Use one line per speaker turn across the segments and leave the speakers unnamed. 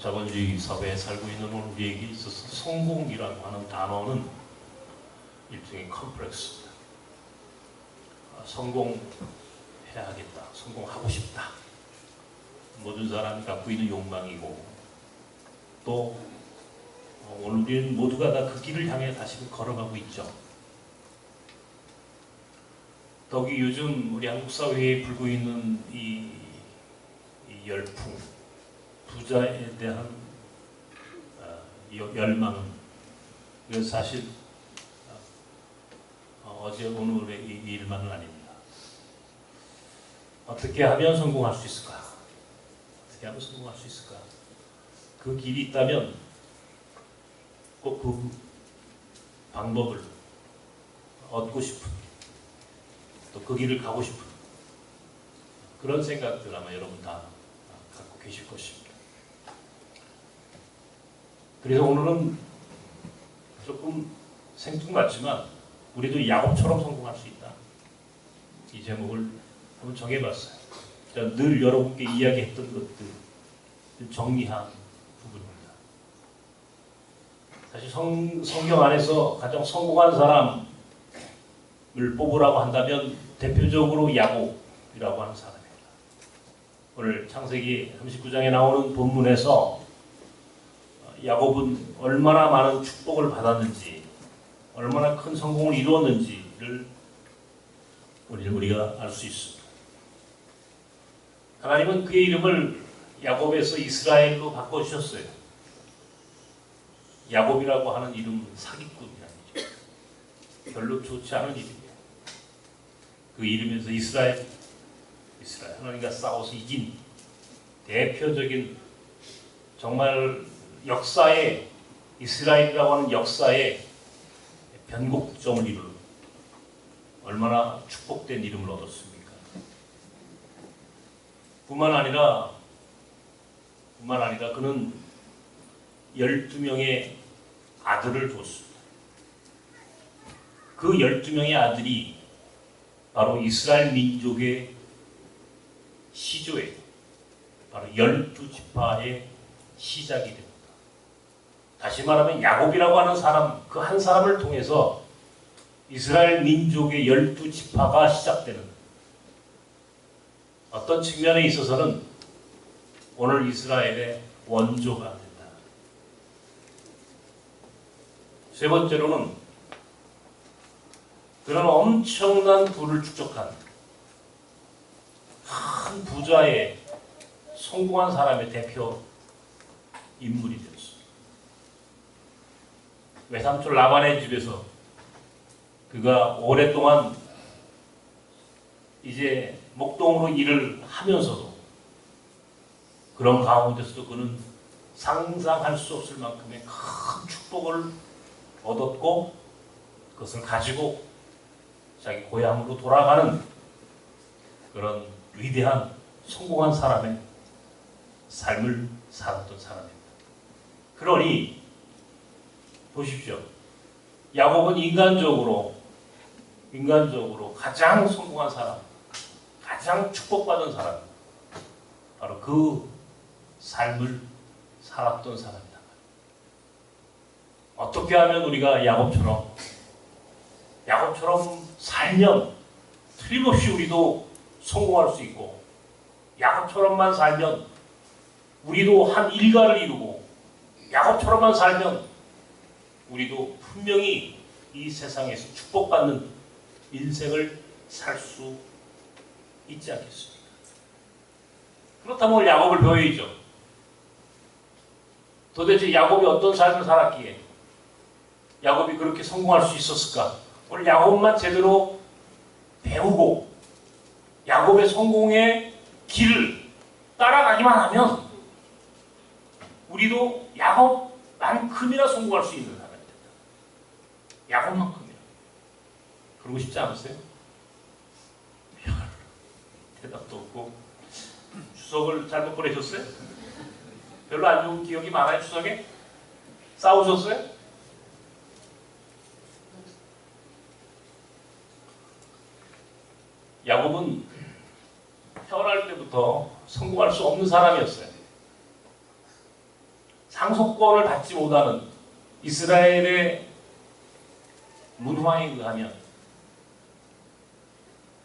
자본주의 사회에 살고 있는 오늘 우리에게 있어서 성공이라고 하는 단어는 일종의 컴플렉스입니다. 성공해야겠다, 성공하고 싶다. 모든 사람이 갖고 있는 욕망이고, 또 오늘 우리는 모두가 다 그 길을 향해 다시 걸어가고 있죠. 더욱이 요즘 우리 한국 사회에 불고 있는 이 열풍, 부자에 대한 열망은, 이건 사실 어제 오늘의 이 일만은 아닙니다. 어떻게 하면 성공할 수 있을까? 어떻게 하면 성공할 수 있을까? 그 길이 있다면 꼭 그 방법을 얻고 싶은, 또 그 길을 가고 싶은 그런 생각들 아마 여러분 다 갖고 계실 것입니다. 그래서 오늘은 조금 생뚱맞지만 우리도 야곱처럼 성공할 수 있다, 이 제목을 한번 정해봤어요. 늘 여러분께 이야기했던 것들 정리한 부분입니다. 사실 성경 안에서 가장 성공한 사람을 뽑으라고 한다면 대표적으로 야곱이라고 하는 사람입니다. 오늘 창세기 39장에 나오는 본문에서 야곱은 얼마나 많은 축복을 받았는지, 얼마나 큰 성공을 이루었는지를 우리가 알 수 있습니다. 하나님은 그의 이름을 야곱에서 이스라엘로 바꿔주셨어요. 야곱이라고 하는 이름은 사기꾼이라는 이름, 별로 좋지 않은 이름이에요. 그 이름에서 이스라엘, 하나님과 싸워서 이긴 대표적인, 정말 역사에, 이스라엘이라고 하는 역사에 변곡점을 이룬 얼마나 축복된 이름을 얻었습니까? 뿐만 아니라 그는 12명의 아들을 뒀습니다. 그 12명의 아들이 바로 이스라엘 민족의 시조예요. 바로 12지파의 시작이 됩니다. 다시 말하면 야곱이라고 하는 사람, 그 한 사람을 통해서 이스라엘 민족의 12지파가 시작되는, 어떤 측면에 있어서는 오늘 이스라엘의 원조가 된다. 세 번째로는 그런 엄청난 부를 축적한 큰 부자의 성공한 사람의 대표 인물이 되었습니다. 외삼촌 라반의 집에서 그가 오랫동안 이제 목동으로 일을 하면서도, 그런 가운데서도 그는 상상할 수 없을 만큼의 큰 축복을 얻었고, 그것을 가지고 자기 고향으로 돌아가는 그런 위대한 성공한 사람의 삶을 살았던 사람입니다. 그러니 보십시오. 야곱은 인간적으로 가장 성공한 사람, 가장 축복받은 사람, 바로 그 삶을 살았던 사람이다. 어떻게 하면 우리가 야곱처럼 살면 틀림없이 우리도 성공할 수 있고, 야곱처럼만 살면 우리도 한 일가를 이루고, 야곱처럼만 살면 우리도 분명히 이 세상에서 축복받는 인생을 살 수 있지 않겠습니까? 그렇다면 오늘 야곱을 배워야죠. 도대체 야곱이 어떤 삶을 살았기에 야곱이 그렇게 성공할 수 있었을까? 오늘 야곱만 제대로 배우고 야곱의 성공의 길을 따라가기만 하면 우리도 야곱만큼이나 성공할 수 있는 사람이 된다. 야곱만큼이나. 그러고 싶지 않으세요? 대답도 없고. 추석을 잘못 보내셨어요? 별로 안 좋은 기억이 많아요, 추석에? 싸우셨어요? 야곱은 태어날 때부터 성공할 수 없는 사람이었어요. 상속권을 받지 못하는 이스라엘의 문화에 의하면,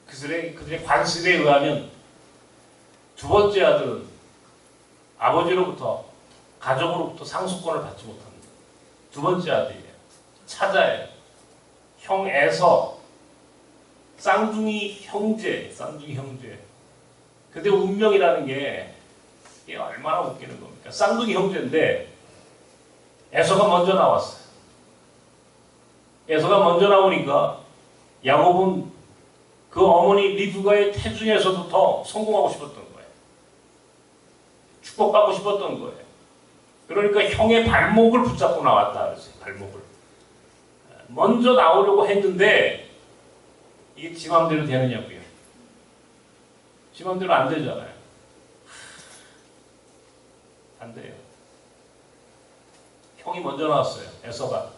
그들의 관습에 의하면 두 번째 아들은 아버지로부터, 가족으로부터 상속권을 받지 못합니다. 두 번째 아들이에요. 차자예요. 형 에서, 쌍둥이 형제. 근데 운명이라는 게 이게 얼마나 웃기는 겁니까? 쌍둥이 형제인데 에서가 먼저 나왔어요. 에서가 먼저 나오니까 야곱은 그 어머니 리브가의 태중에서도 더 성공하고 싶었던 거예요. 축복받고 싶었던 거예요. 그러니까 형의 발목을 붙잡고 나왔다 그랬어요. 발목을. 먼저 나오려고 했는데 이게 지 맘대로 되느냐고요. 지 맘대로 안 되잖아요. 안 돼요. 형이 먼저 나왔어요. 에서가.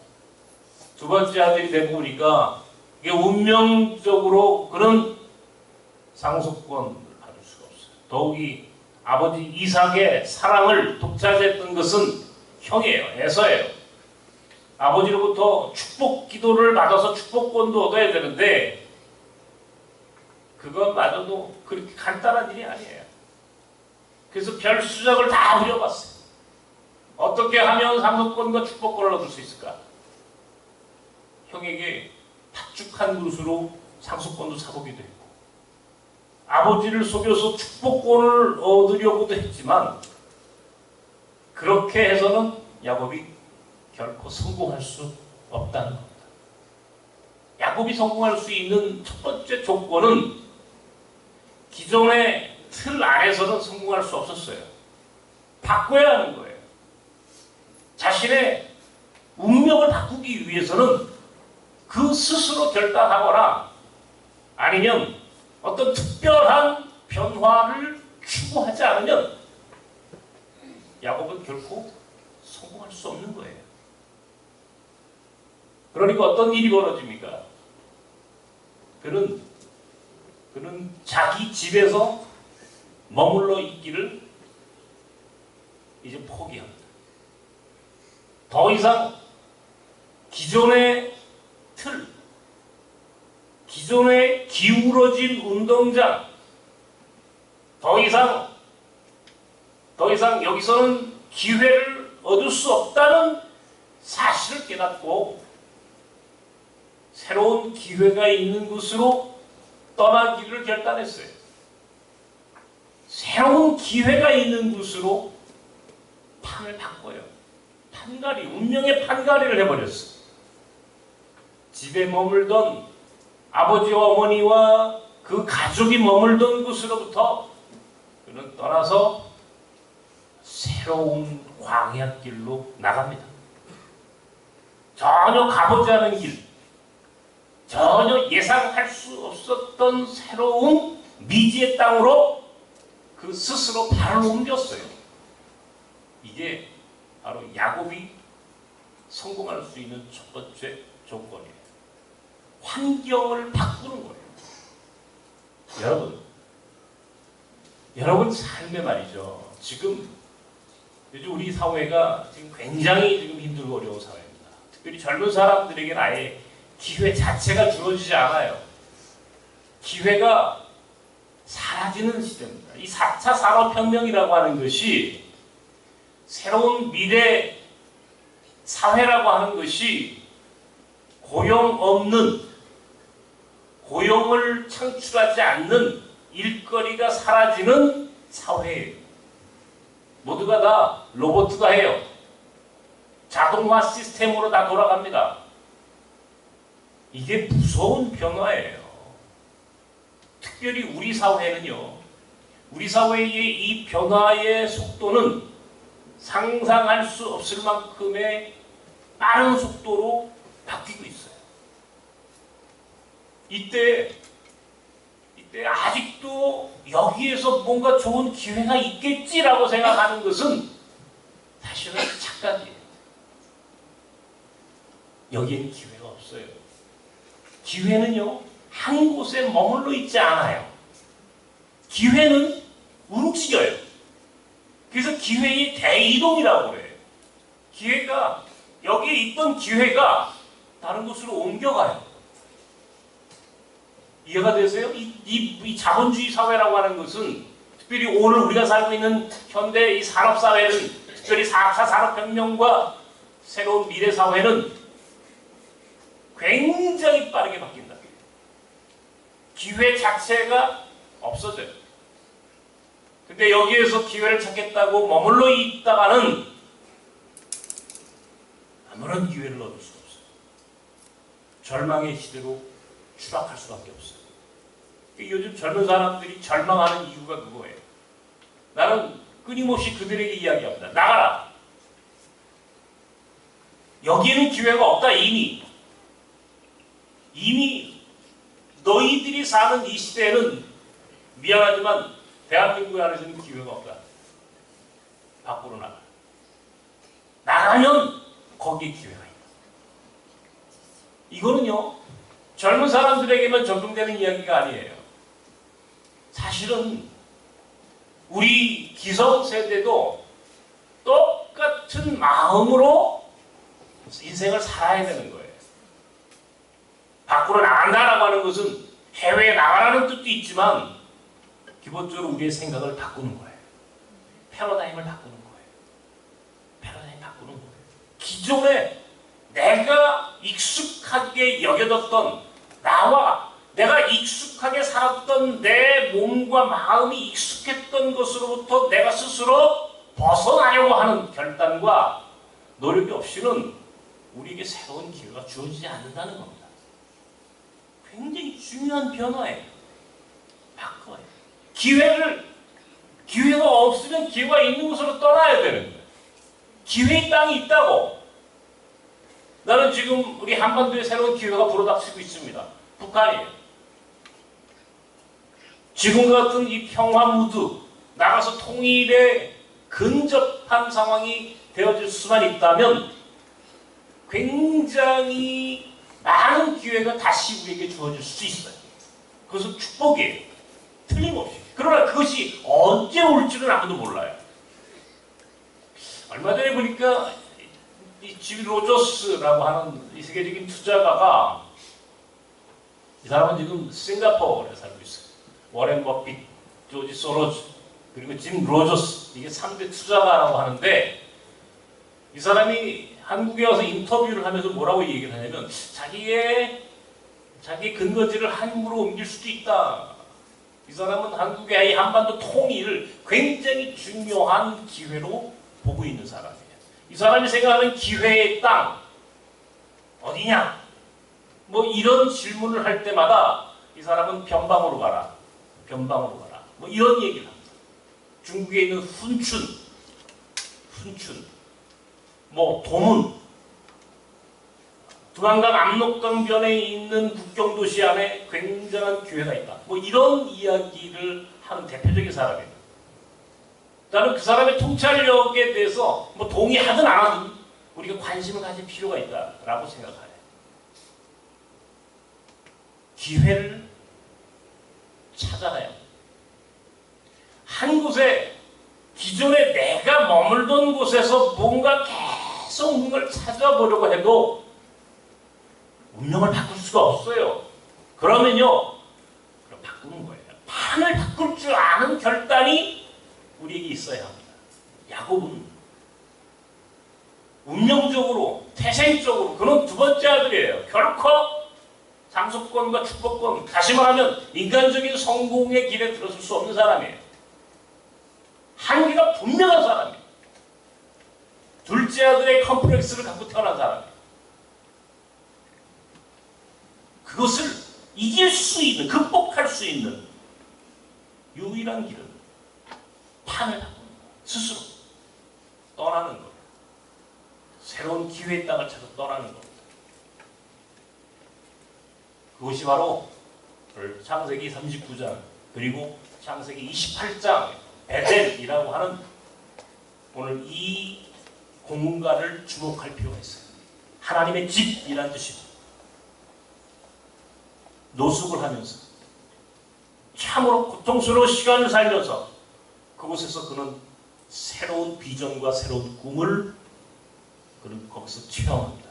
두 번째 아들이 되고 보니까 이게 운명적으로 그런 상속권을 받을 수가 없어요. 더욱이 아버지 이삭의 사랑을 독차지했던 것은 형이에요. 에서예요. 아버지로부터 축복 기도를 받아서 축복권도 얻어야 되는데 그것마저도 그렇게 간단한 일이 아니에요. 그래서 별 수작을 다 부려봤어요. 어떻게 하면 상속권과 축복권을 얻을 수 있을까? 형에게 팥죽한 그릇으로 상속권도 사보기도 했고, 아버지를 속여서 축복권을 얻으려고도 했지만, 그렇게 해서는 야곱이 결코 성공할 수 없다는 겁니다. 야곱이 성공할 수 있는 첫 번째 조건은 기존의 틀 안에서는 성공할 수 없었어요. 바꿔야 하는 거예요. 자신의 운명을 바꾸기 위해서는 그 스스로 결단하거나 아니면 어떤 특별한 변화를 추구하지 않으면 야곱은 결코 성공할 수 없는 거예요. 그러니까 어떤 일이 벌어집니까? 그는 자기 집에서 머물러 있기를 이제 포기합니다. 더 이상 기존의 틀, 기존의 기울어진 운동장, 더 이상 여기서는 기회를 얻을 수 없다는 사실을 깨닫고 새로운 기회가 있는 곳으로 떠나기를 결단했어요. 새로운 기회가 있는 곳으로 판을 바꿔요. 판가리, 운명의 판가리를 해버렸어요. 집에 머물던 아버지와 어머니와 그 가족이 머물던 곳으로부터 그는 떠나서 새로운 광야길로 나갑니다. 전혀 가보지 않은 길, 전혀 예상할 수 없었던 새로운 미지의 땅으로 그 스스로 발을 옮겼어요. 이게 바로 야곱이 성공할 수 있는 첫 번째 조건이에요. 환경을 바꾸는 거예요. 여러분 삶에 말이죠. 지금 요즘 우리 사회가 지금 굉장히 지금 힘들고 어려운 사회입니다. 특별히 젊은 사람들에게는 아예 기회 자체가 주어지지 않아요. 기회가 사라지는 시대입니다. 이 4차 산업혁명이라고 하는 것이 새로운 미래 사회라고 하는 것이 고용 없는, 고용을 창출하지 않는 일거리가 사라지는 사회예요. 모두가 다 로봇가 해요. 자동화 시스템으로 다 돌아갑니다. 이게 무서운 변화예요. 특별히 우리 사회는요. 우리 사회의 이 변화의 속도는 상상할 수 없을 만큼의 빠른 속도로 바뀌고 있어요. 이때 아직도 여기에서 뭔가 좋은 기회가 있겠지라고 생각하는 것은 사실은 착각이에요. 여기에는 기회가 없어요. 기회는요, 한 곳에 머물러 있지 않아요. 기회는 움직여요. 그래서 기회의 대이동이라고 그래요. 기회가, 여기에 있던 기회가 다른 곳으로 옮겨가요. 이해가 되세요? 이 자본주의 사회라고 하는 것은, 특별히 오늘 우리가 살고 있는 현대 이 산업사회는, 특별히 4차 산업혁명과 새로운 미래사회는 굉장히 빠르게 바뀐다. 기회 자체가 없어져요. 근데 여기에서 기회를 찾겠다고 머물러 있다가는 아무런 기회를 얻을 수가 없어요. 절망의 시대로 추락할 수밖에 없어요. 요즘 젊은 사람들이 절망하는 이유가 그거예요. 나는 끊임없이 그들에게 이야기합니다. 나가라. 여기에는 기회가 없다. 이미 너희들이 사는 이 시대에는 미안하지만 대한민국 안에서는 기회가 없다. 밖으로 나가. 나가면 거기에 기회가 있다. 이거는요, 젊은 사람들에게만 적용되는 이야기가 아니에요. 사실은 우리 기성세대도 똑같은 마음으로 인생을 살아야 되는 거예요. 밖으로 나간다라고 하는 것은 해외에 나가라는 뜻도 있지만 기본적으로 우리의 생각을 바꾸는 거예요. 패러다임을 바꾸는 거예요. 패러다임 바꾸는 거예요. 기존에 내가 익숙하게 여겨졌던 나와 내가 익숙하게 살았던 내 몸과 마음이 익숙했던 것으로부터 내가 스스로 벗어나려고 하는 결단과 노력이 없이는 우리에게 새로운 기회가 주어지지 않는다는 겁니다. 굉장히 중요한 변화예요. 바꿔요. 기회가 없으면 기회가 있는 곳으로 떠나야 되는 거예요. 기회의 땅이 있다고. 나는 지금 우리 한반도에 새로운 기회가 불어닥치고 있습니다. 북한이에요. 지금 같은 이 평화 무드, 나가서 통일에 근접한 상황이 되어질 수만 있다면 굉장히 많은 기회가 다시 우리에게 주어질 수 있어요. 그것은 축복이에요. 틀림없이. 그러나 그것이 언제 올지는 아무도 몰라요. 얼마 전에 보니까 이 짐 로저스라고 하는 이 세계적인 투자가가, 이 사람은 지금 싱가포르에 살고 있어요. 워렌 버핏, 조지 소로즈, 그리고 짐 로저스, 이게 3대 투자가라고 하는데, 이 사람이 한국에 와서 인터뷰를 하면서 뭐라고 얘기를 하냐면 자기 근거지를 한국으로 옮길 수도 있다. 이 사람은 한국의 이 한반도 통일을 굉장히 중요한 기회로 보고 있는 사람이에요. 이 사람이 생각하는 기회의 땅 어디냐? 뭐 이런 질문을 할 때마다 이 사람은 변방으로 가라. 변방으로 가라. 뭐 이런 얘기를 합니다. 중국에 있는 훈춘, 뭐 도문, 두만강 압록강변에 있는 국경도시 안에 굉장한 기회가 있다. 뭐 이런 이야기를 하는 대표적인 사람이에요. 나는 그 사람의 통찰력에 대해서 뭐 동의하든 안 하든 우리가 관심을 가질 필요가 있다라고 생각해요. 기회를 찾아가야 합니다. 한 곳에 기존에 내가 머물던 곳에서 뭔가 계속 뭔가를 찾아보려고 해도 운명을 바꿀 수가 없어요. 그러면요, 그럼 바꾸는 거예요. 판을 바꿀 줄 아는 결단이 우리에게 있어야 합니다. 야곱은 운명적으로, 태생적으로 그는 두 번째 아들이에요. 결코 상속권과 축복권, 다시 말하면 인간적인 성공의 길에 들어설 수 없는 사람이에요. 한계가 분명한 사람이에요. 둘째 아들의 컴플렉스를 갖고 태어난 사람이에요. 그것을 이길 수 있는, 극복할 수 있는 유일한 길은 판을 바꾸는 거예요. 스스로 떠나는 거예요. 새로운 기회의 땅을 찾아 떠나는 겁니다. 그것이 바로 창세기 39장 그리고 창세기 28장 베델이라고 하는 오늘 이 공간을 주목할 필요가 있어요. 하나님의 집이라는 뜻입니다. 노숙을 하면서 참으로 고통스러운 시간을 살면서 그곳에서 그는 새로운 비전과 새로운 꿈을 그는 거기서 체험합니다.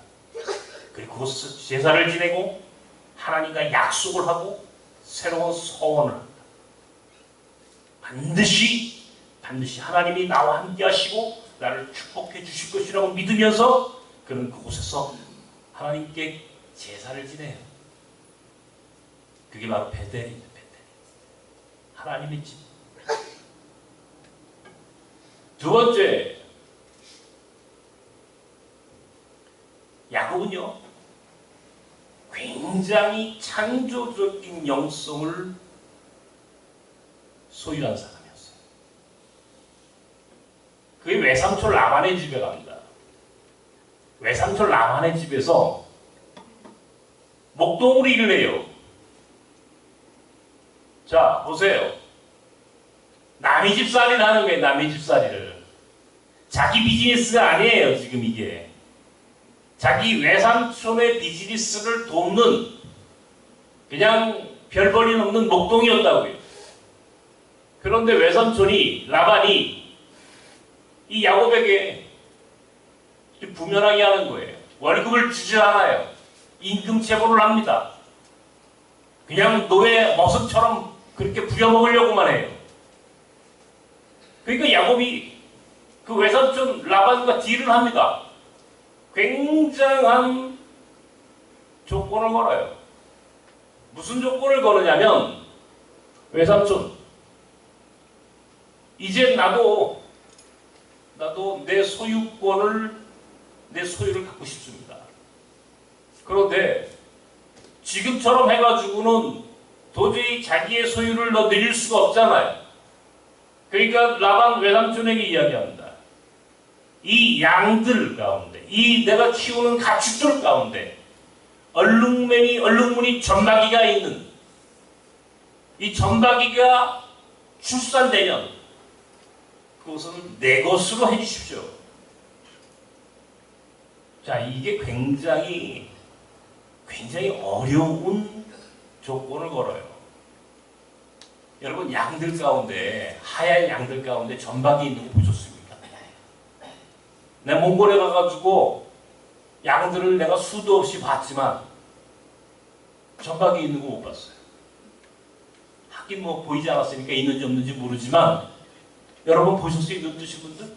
그리고 거기서 제사를 지내고 하나님과 약속을 하고 새로운 소원을 합니다. 반드시 하나님이 나와 함께 하시고 나를 축복해 주실 것이라고 믿으면서 그는 그곳에서 하나님께 제사를 지내요. 그게 바로 베델입니다. 베델. 하나님의 집. 두 번째, 야곱은요 굉장히 창조적인 영성을 소유한 사람이었어요. 그게 외삼촌 라반의 집에 갑니다. 외삼촌 라반의 집에서 목동으로 일을 해요. 자, 보세요. 남의 집살이를 하는 거예요. 남의 집살이를. 자기 비즈니스가 아니에요. 지금 이게. 자기 외삼촌의 비즈니스를 돕는 그냥 별 볼일 없는 목동이었다고요. 그런데 외삼촌이 라반이 이 야곱에게 부면하게 하는 거예요. 월급을 주지 않아요. 임금 체불을 합니다. 그냥 노예 머슴처럼 그렇게 부려먹으려고만 해요. 그러니까 야곱이 그 외삼촌 라반과 딜을 합니다. 굉장한 조건을 걸어요. 무슨 조건을 거느냐면, 외삼촌, 이제 나도 내 소유를 갖고 싶습니다. 그런데 지금처럼 해가지고는 도저히 자기의 소유를 너 늘릴 수가 없잖아요. 그러니까 라반 외삼촌에게 이야기합니다. 이 양들 가운데, 이 내가 키우는 가축들 가운데 얼룩무늬 점박이가 있는 이 점박이가 출산되면 그것은 내 것으로 해주십시오. 자, 이게 굉장히 어려운 조건을 걸어요. 여러분, 양들 가운데, 하얀 양들 가운데 점박이 있는 거 보셨습니까? 내가 몽골에 가가지고 양들을 내가 수도 없이 봤지만 점박이 있는 거 못 봤어요. 하긴 뭐 보이지 않았으니까 있는지 없는지 모르지만, 여러분 보셨어요? 눈 뜨신 분들?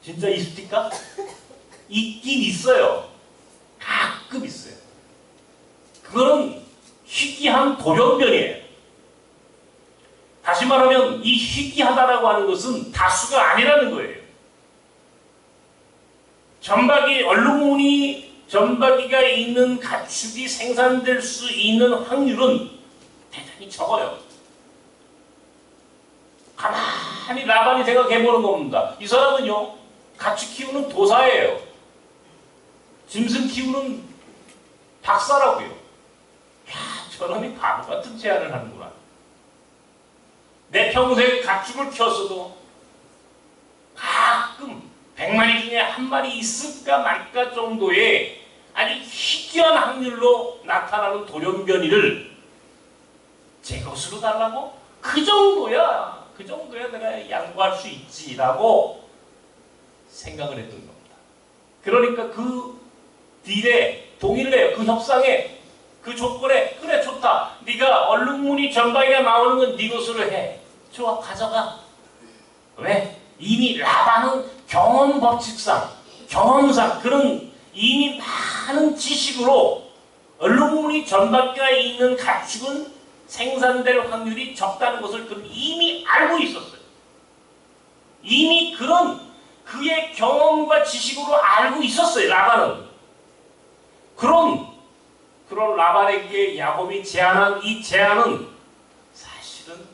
진짜 있습니까? 있긴 있어요. 가끔 있어요. 그거는 희귀한 돌연변이에요. 다시 말하면 이 희귀하다라고 하는 것은 다수가 아니라는 거예요. 얼룩무늬 점박이가 있는 가축이 생산될 수 있는 확률은 대단히 적어요. 가만히 라반이 생각해보는 겁니다. 이 사람은요, 가축 키우는 도사예요. 짐승 키우는 박사라고요. 야, 저놈이 바보 같은 제안을 하는구나. 내 평생 가축을 키웠어도 가끔 100마리 중에 한 마리 있을까 말까 정도의 아주 희귀한 확률로 나타나는 돌연변이를 제 것으로 달라고? 그 정도야 내가 양보할 수 있지라고 생각을 했던 겁니다. 그러니까 그 딜에 동의를 해요. 그 협상에, 그 조건에, 그래 좋다. 네가 얼룩무늬 점박이가 나오는 건 네 것으로 해. 좋아, 가져가. 왜? 이미 라반은 경험상 그런 이미 많은 지식으로 얼룩무늬 점박이가 있는 가축은 생산될 확률이 적다는 것을 그는 이미 알고 있었어요. 이미 그의 경험과 지식으로 알고 있었어요, 라반은. 그런 라반에게 야곱이 제안한 이 제안은 사실은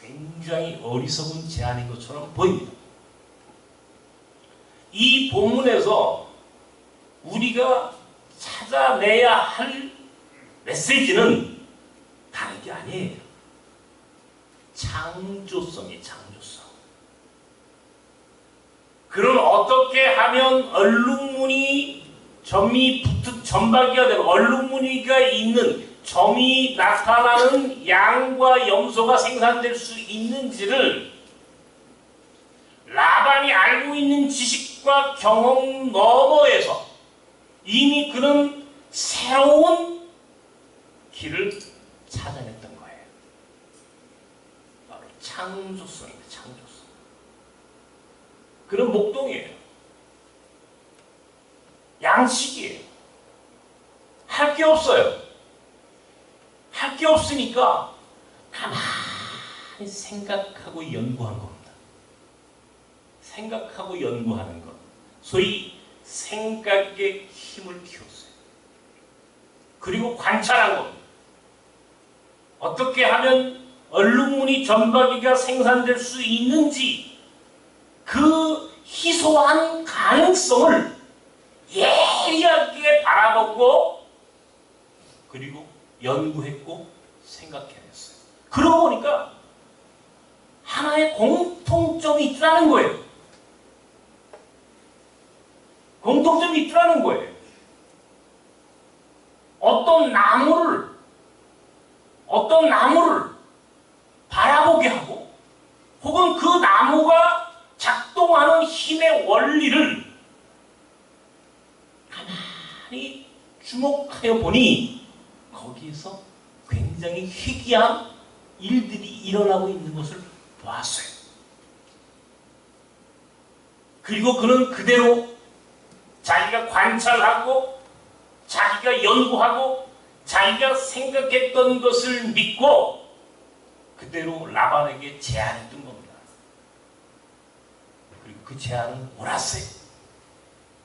굉장히 어리석은 제안인 것처럼 보입니다. 이 본문에서 우리가 찾아내야 할 메시지는 다른 게 아니에요. 창조성이에요, 창조성. 그럼 어떻게 하면 얼룩무늬 점이 붙은 점박이가 되는, 얼룩무늬가 있는 점이 나타나는 양과 염소가 생산될 수 있는지를 라반이 알고 있는 지식과 경험 너머에서 이미 그는 새로운 길을 찾아냈던 거예요. 바로 창조성입니다. 창조성. 그는 목동이에요. 양식이에요. 할 게 없어요. 할 게 없으니까 가만히 생각하고 연구한 겁니다. 생각하고 연구하는 것. 소위 생각의 힘을 키웠어요. 그리고 관찰한 겁니다. 어떻게 하면 얼룩무늬 점박이가 생산될 수 있는지 그 희소한 가능성을 예리하게 바라보고 그리고 연구했고 생각해냈어요. 그러고 보니까 하나의 공통점이 있다는 거예요. 공통점이 있다는 거예요. 어떤 나무를 바라보게 하고 혹은 그 나무가 작동하는 힘의 원리를 가만히 주목하여 보니 거기에서 굉장히 희귀한 일들이 일어나고 있는 것을 보았어요. 그리고 그는 그대로 자기가 관찰하고 자기가 연구하고 자기가 생각했던 것을 믿고 그대로 라반에게 제안했던 겁니다. 그리고 그 제안은 옳았어요.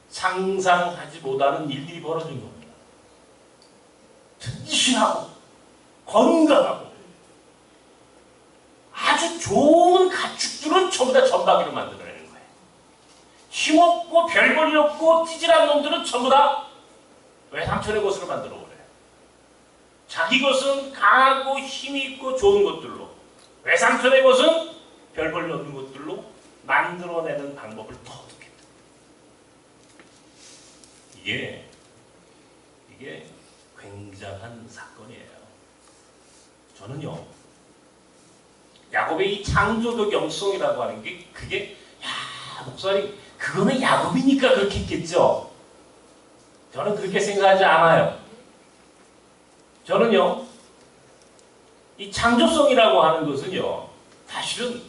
상상하지 못하는 일들이 벌어진 겁니다. 튼실하고 건강하고 아주 좋은 가축들은 전부 다 점박이로 만들어내는 거예요. 힘없고 별볼이 없고 찌질한 놈들은 전부 다 외삼촌의 것으로 만들어 버려요. 자기 것은 강하고 힘이 있고 좋은 것들로, 외삼촌의 것은 별볼이 없는 것들로 만들어내는 방법을 터득했다. 이게 굉장한 사건이에요. 저는요, 야곱의 이 창조적 영성이라고 하는 게 그게 목사님 그거는 야곱이니까 그렇게 했겠죠. 저는 그렇게 생각하지 않아요. 저는요, 이 창조성이라고 하는 것은요, 사실은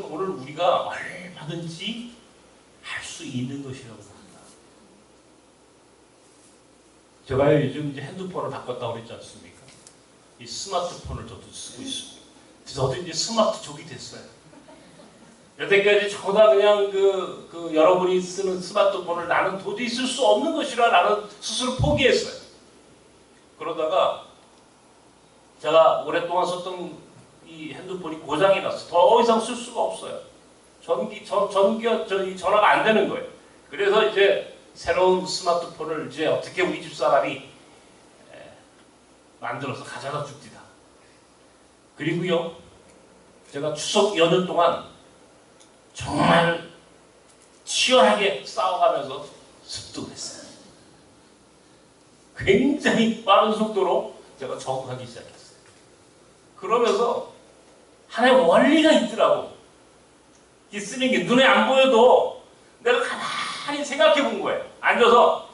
오늘 우리가 얼마든지 할 수 있는 것이라고 봅니다. 제가 요즘 이제 핸드폰을 바꿨다고 그랬지 않습니까? 이 스마트폰을 저도 쓰고 있습니다. 저도 이제 스마트족이 됐어요. 여태까지 전부 다 그냥 여러분이 쓰는 스마트폰을 나는 도저히 쓸 수 없는 것이라 나는 스스로 포기했어요. 그러다가 제가 오랫동안 썼던 이 핸드폰이 고장이 났어요. 더 이상 쓸 수가 없어요. 전화가 안 되는 거예요. 그래서 이제 새로운 스마트폰을 이제 어떻게 우리 집 사람이 만들어서 가져다 줍니다. 그리고요, 제가 추석 연휴 동안 정말 치열하게 싸워가면서 습득했어요. 굉장히 빠른 속도로 제가 적응하기 시작했어요. 그러면서 하나의 원리가 있더라고. 이 쓰는 게 눈에 안 보여도 내가 가만히 생각해 본 거예요. 앉아서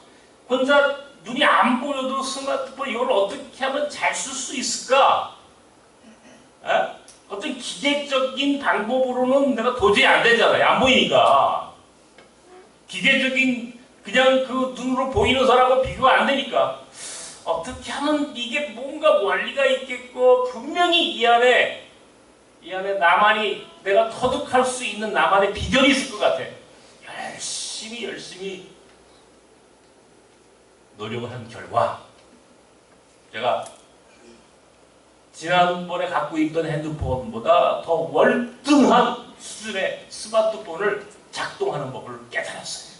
혼자 눈이 안 보여도 스마트폰 이걸 어떻게 하면 잘 쓸 수 있을까? 어떤 기계적인 방법으로는 내가 도저히 안 되잖아요. 안 보이니까. 기계적인 그냥 그 눈으로 보이는 사람과 비교가 안 되니까 어떻게 하면 이게 뭔가 원리가 있겠고 분명히 이 안에 나만이 내가 터득할 수 있는 나만의 비결이 있을 것 같아. 열심히 노력을 한 결과 제가 지난번에 갖고 있던 핸드폰보다 더 월등한 수준의 스마트폰을 작동하는 법을 깨달았어요.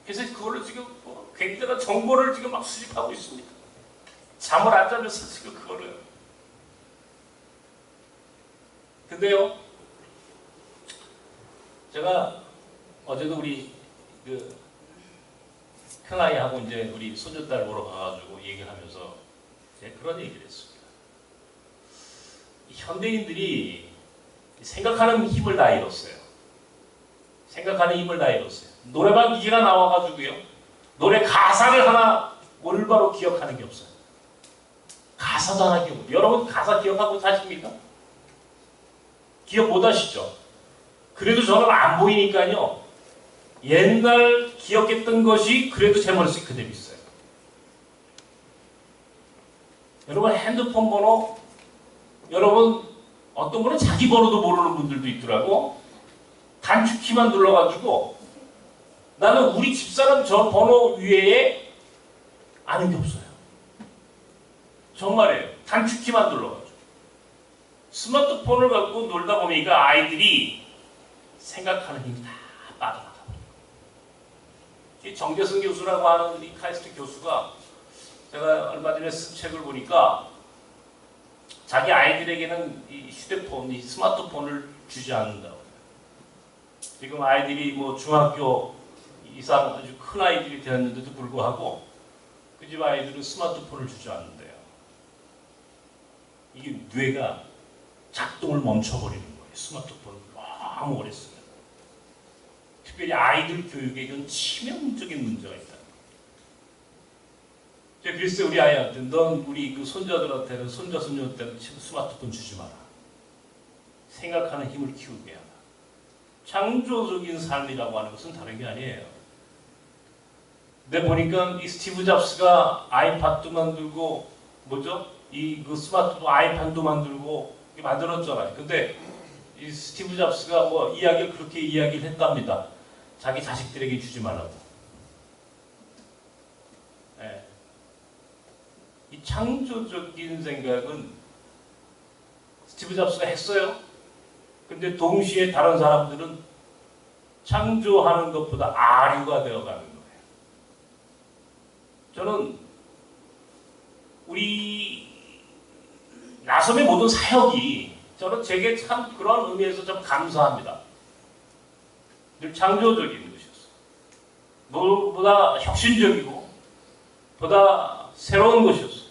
그래서 그걸로 지금 굉장한 정보를 지금 막 수집하고 있습니다. 잠을 안 자면서 지금 그거를. 근데요, 제가 어제도 우리 큰아이하고 이제 우리 손주딸 보러 가가지고 얘기를 하면서 그런 얘기를 했습니다. 현대인들이 생각하는 힘을 다 잃었어요. 생각하는 힘을 다해봤어요. 노래방 기계가 나와가지고요. 노래 가사를 하나 올바로 기억하는 게 없어요. 가사도 하나 기억. 여러분 가사 기억하고 사십니까? 기억 못 하시죠? 그래도 저는 안 보이니까요. 옛날 기억했던 것이 그래도 제 머릿속에 그대로 있어요. 여러분 핸드폰 번호, 여러분 어떤 분은 자기 번호도 모르는 분들도 있더라고. 단축키만 눌러가지고 나는 우리 집사람 저 번호 외에 아는 게 없어요. 정말이에요. 단축키만 눌러가지고. 스마트폰을 갖고 놀다 보니까 아이들이 생각하는 힘이 다 빠져나가 버려요. 정재승 교수라고 하는 이 카이스트 교수가 제가 얼마 전에 쓴 책을 보니까 자기 아이들에게는 이 휴대폰, 이 스마트폰을 주지 않는다고. 지금 아이들이 뭐 중학교 이상 아주 큰 아이들이 되었는데도 불구하고 그 집 아이들은 스마트폰을 주지 않는데요. 이게 뇌가 작동을 멈춰버리는 거예요. 스마트폰을 너무 오래 쓰면. 특별히 아이들 교육에 이건 치명적인 문제가 있다. 제가 그랬어요. 우리 아이한테 넌 우리 그 손자들한테는 손자 손녀한테는 스마트폰 주지 마라. 생각하는 힘을 키우게 하라. 창조적인 삶이라고 하는 것은 다른 게 아니에요. 근데 보니까 이 스티브 잡스가 아이팟도 만들고 뭐죠? 이 그 스마트폰 아이팟도 만들고 만들었잖아요. 근데 이 스티브 잡스가 뭐 이야기를 그렇게 이야기를 했답니다. 자기 자식들에게 주지 말라고. 네. 이 창조적인 생각은 스티브 잡스가 했어요. 근데 동시에 다른 사람들은 창조하는 것보다 아류가 되어가는 거예요. 저는 우리 나섬의 모든 사역이 저는 제게 참 그런 의미에서 좀 감사합니다. 늘 창조적인 것이었어요. 무엇보다 혁신적이고 보다 새로운 것이었어요.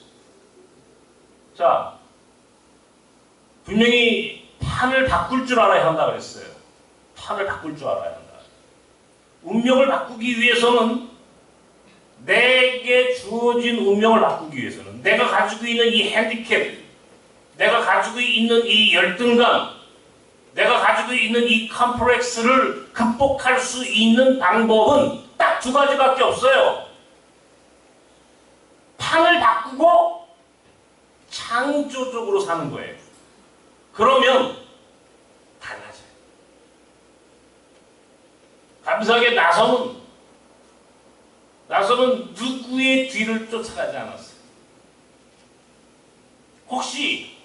자, 분명히 판을 바꿀 줄 알아야 한다 그랬어요. 판을 바꿀 줄 알아야 한다. 운명을 바꾸기 위해서는 내게 주어진 운명을 바꾸기 위해서는 내가 가지고 있는 이 핸디캡, 내가 가지고 있는 이 열등감, 내가 가지고 있는 이 컴플렉스를 극복할 수 있는 방법은 딱 두 가지밖에 없어요. 판을 바꾸고 창조적으로 사는 거예요. 그러면 달라져요. 감사하게 나섬은 누구의 뒤를 쫓아가지 않았어요. 혹시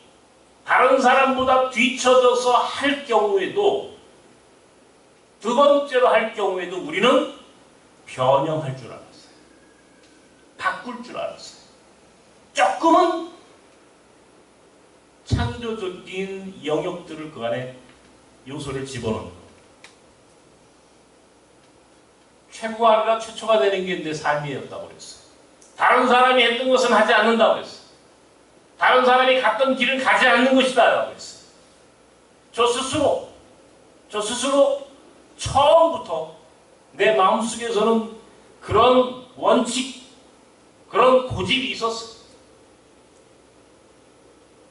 다른 사람보다 뒤쳐져서 할 경우에도 두 번째로 할 경우에도 우리는 변형할 줄 알았어요. 바꿀 줄 알았어요. 조금은 창조적인 영역들을 그 안에 요소를 집어넣는 거. 최고가 아니라 최초가 되는 게 내 삶이었다고 그랬어요. 다른 사람이 했던 것은 하지 않는다고 그랬어요. 다른 사람이 갔던 길은 가지 않는 것이다 라고 했어요. 저 스스로 처음부터 내 마음속에서는 그런 원칙, 그런 고집이 있었어요.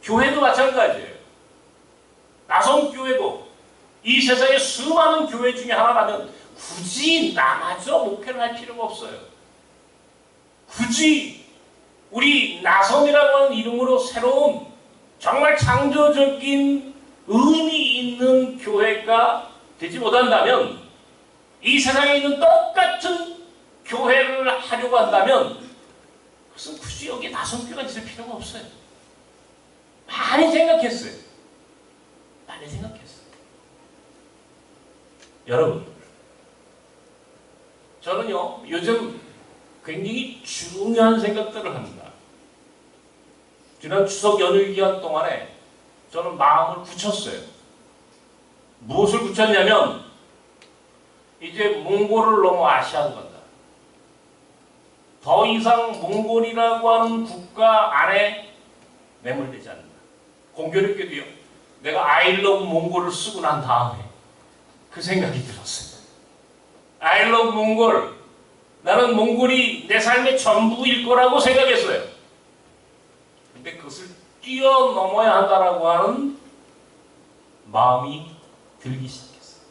교회도 마찬가지예요. 나섬교회도 이 세상에 수많은 교회 중에 하나라면 굳이 나마저 목회를 할 필요가 없어요. 굳이 우리 나섬이라고 하는 이름으로 새로운 정말 창조적인 의미 있는 교회가 되지 못한다면, 이 세상에 있는 똑같은 교회를 하려고 한다면 그것은 굳이 여기에 나섬교회가 있을 필요가 없어요. 많이 생각했어요. 여러분, 저는요 요즘 굉장히 중요한 생각들을 합니다. 지난 추석 연휴 기간 동안에 저는 마음을 굳혔어요. 무엇을 굳혔냐면 이제 몽골을 넘어 아시아로 간다. 더 이상 몽골이라고 하는 국가 안에 매몰되지 않는다. 공교롭게도요, 내가 I love 몽골을 쓰고 난 다음에 그 생각이 들었어요. I love 몽골. 나는 몽골이 내 삶의 전부일 거라고 생각했어요. 근데 그것을 뛰어넘어야 한다라고 하는 마음이 들기 시작했어요.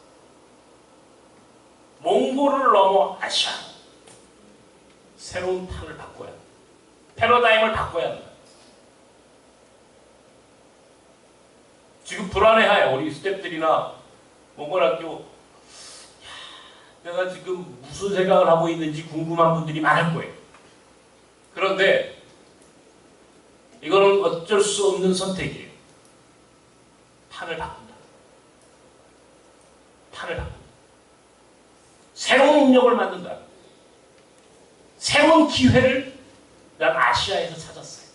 몽골을 넘어 아시아. 새로운 판을 바꿔야 한다. 패러다임을 바꿔야 한다. 지금 불안해해요. 우리 스태프들이나 몽골학교. 내가 지금 무슨 생각을 하고 있는지 궁금한 분들이 많을 거예요. 그런데 이거는 어쩔 수 없는 선택이에요. 판을 바꾼다. 판을 바꾼다. 새로운 능력을 만든다. 새로운 기회를 난 아시아에서 찾았어요.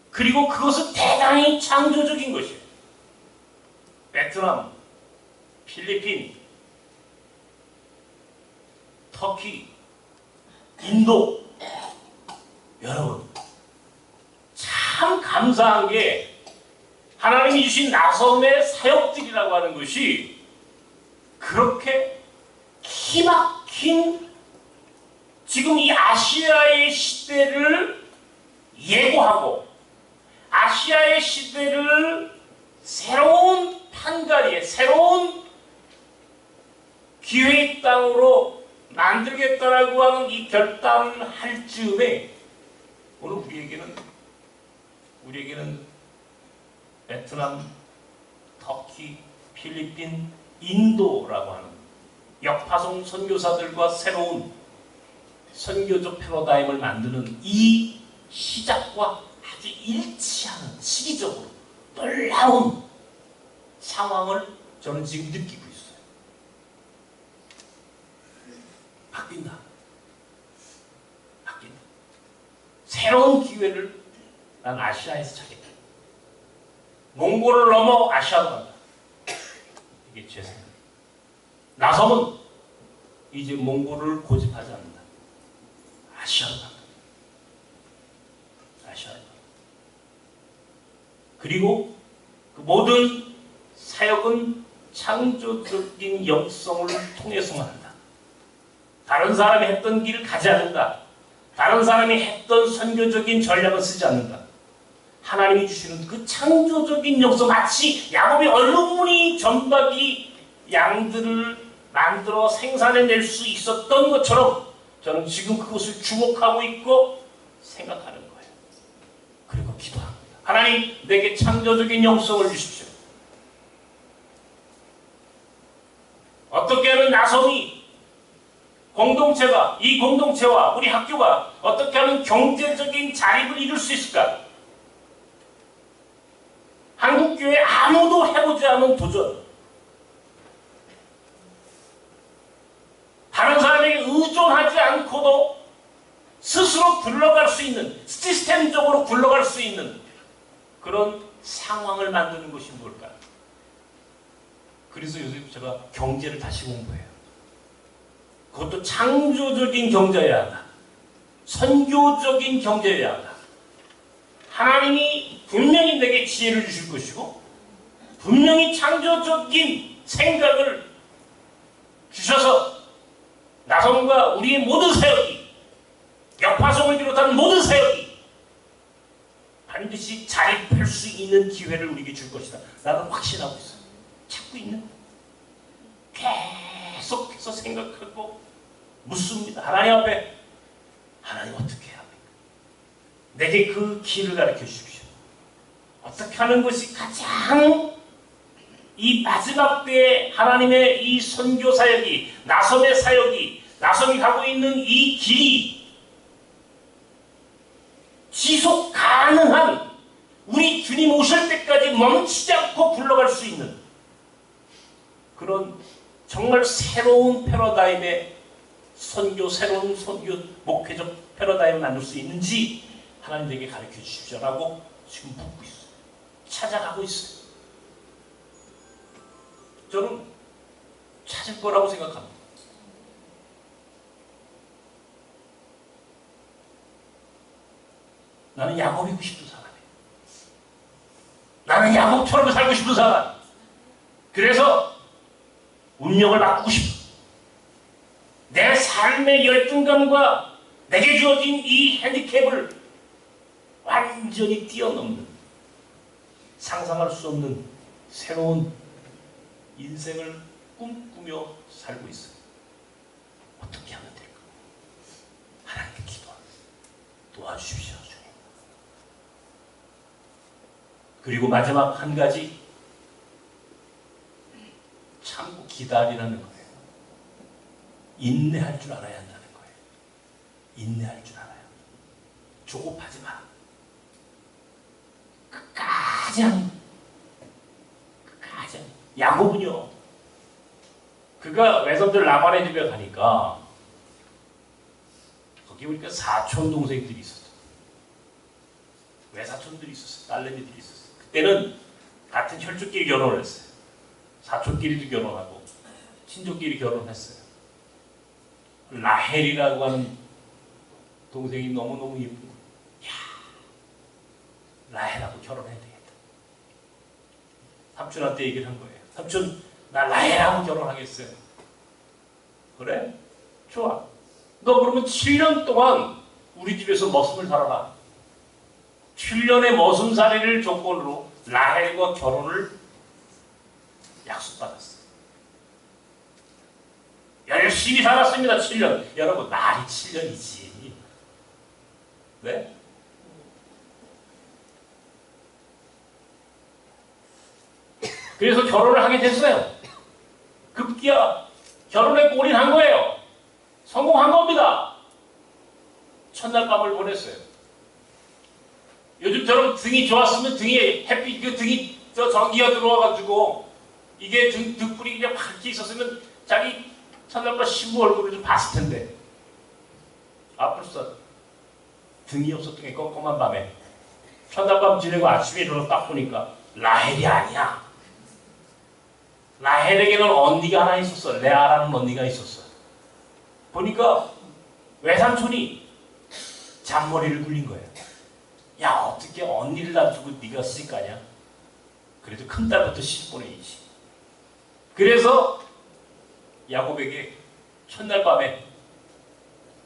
그리고 그것은 대단히 창조적인 것이에요. 베트남, 필리핀, 터키, 인도. 여러분, 참 감사한 게 하나님이 주신 나섬의 사역들이라고 하는 것이 그렇게 기막힌 지금 이 아시아의 시대를 예고하고 아시아의 시대를 새로운 판가리에 새로운 기회의 땅으로 만들겠다라고 하는 이 결단을 할 즈음에 오늘 우리에게는 베트남, 터키, 필리핀, 인도라고 하는 역파송 선교사들과 새로운 선교적 패러다임을 만드는 이 시작과 아주 일치하는 시기적으로 놀라운 상황을 저는 지금 느끼고 있어요. 바뀐다. 바뀐다. 새로운 기회를 난 아시아에서 찾겠다. 몽골을 넘어 아시아로 간다. 이게 제 생각. 나섬은 이제 몽골을 고집하지 않는다. 아시아로 간다. 아시아로 간다. 그리고 그 모든 사역은 창조적인 역성을 통해서만 한다. 다른 사람이 했던 길을 가지 않는다. 다른 사람이 했던 선교적인 전략을 쓰지 않는다. 하나님이 주시는 그 창조적인 역성, 마치 야곱이 얼룩무늬 점박이 양들을 만들어 생산해낼 수 있었던 것처럼 저는 지금 그것을 주목하고 있고 생각하는 거예요. 그리고 기도합니다. 하나님, 내게 창조적인 역성을 주십시오. 어떻게 하면 나섬이 공동체가, 이 공동체와 우리 학교가 어떻게 하면 경제적인 자립을 이룰 수 있을까? 한국교회 아무도 해보지 않은 도전. 다른 사람에게 의존하지 않고도 스스로 굴러갈 수 있는, 시스템적으로 굴러갈 수 있는 그런 상황을 만드는 것이 뭘까? 그래서 요새 제가 경제를 다시 공부해요. 그것도 창조적인 경제여야 한다. 선교적인 경제여야 한다. 하나님이 분명히 내게 지혜를 주실 것이고 분명히 창조적인 생각을 주셔서 나섬과 우리의 모든 사역이, 역파송을 비롯한 모든 사역이 반드시 자립할 수 있는 기회를 우리에게 줄 것이다. 나는 확신하고 있어요. 찾고 있는, 계속해서 생각하고 묻습니다. 하나님 앞에, 하나님 어떻게 해야 합니까? 내게 그 길을 가르쳐 주십시오. 어떻게 하는 것이 가장 이 마지막 때에 하나님의 이 선교 사역이, 나섬의 사역이, 나섬이 가고 있는 이 길이 지속 가능한, 우리 주님 오실 때까지 멈추지 않고 굴러갈 수 있는 그런 정말 새로운 패러다임의 선교, 새로운 선교, 목회적 패러다임을 만들 수 있는지 하나님 내게 가르쳐 주십시오라고 지금 묻고 있어요. 찾아가고 있어요. 저는 찾을 거라고 생각합니다. 나는 야곱이고 싶은 사람이에요. 나는 야곱처럼 살고 싶은 사람. 그래서 운명을 바꾸고 싶어. 내 삶의 열등감과 내게 주어진 이 핸디캡을 완전히 뛰어넘는, 상상할 수 없는 새로운 인생을 꿈꾸며 살고 있어요. 어떻게 하면 될까? 하나님께 기도합니다. 도와주십시오, 주님. 그리고 마지막 한 가지, 참고 기다리라는 거예요. 인내할 줄 알아야 한다는 거예요. 인내할 줄 알아요. 조급하지 마라. 끝까지 하는, 끝까지 하는. 야곱은요, 그가 외손들 라반의 집에 가니까 거기 보니까 사촌 동생들이 있었어. 외사촌들이 있었어. 딸내미들이 있었어. 그때는 같은 혈족끼리 결혼을 했어요. 사촌끼리도 결혼하고 친족끼리 결혼했어요. 라헬이라고 하는 동생이 너무너무 예쁜 거예요. 야, 라헬하고 결혼해야 되겠다. 삼촌한테 얘기를 한 거예요. 삼촌, 나 라헬하고 결혼하겠어요. 그래? 좋아. 너 그러면 7년 동안 우리 집에서 머슴을 살아라. 7년의 머슴살이를 조건으로 라헬과 결혼을 약속받았어. 열심히 살았습니다. 7년. 여러분, 날이 7년이지. 네? 그래서 결혼을 하게 됐어요. 급기야 결혼에 골인한 거예요. 성공한 겁니다. 첫날 밤을 보냈어요. 요즘처럼 등이 좋았으면 등에 햇빛, 그 등이 저 전기가 들어와가지고 이게 등불이 그냥 밝게 있었으면 자기 첫날밤 신부 얼굴을 좀 봤을 텐데. 아, 벌써 등이 없었던 게 껌껌한 밤에 첫날밤 지내고 아침에 일어나 딱 보니까 라헬이 아니야. 라헬에게는 언니가 하나 있었어. 레아라는 언니가 있었어. 보니까 외삼촌이 잔머리를 굴린 거예요. 야, 어떻게 언니를 놔두고 네가 쓸 거냐? 그래도 큰딸부터 시집보내야지. 그래서 야곱에게 첫날 밤에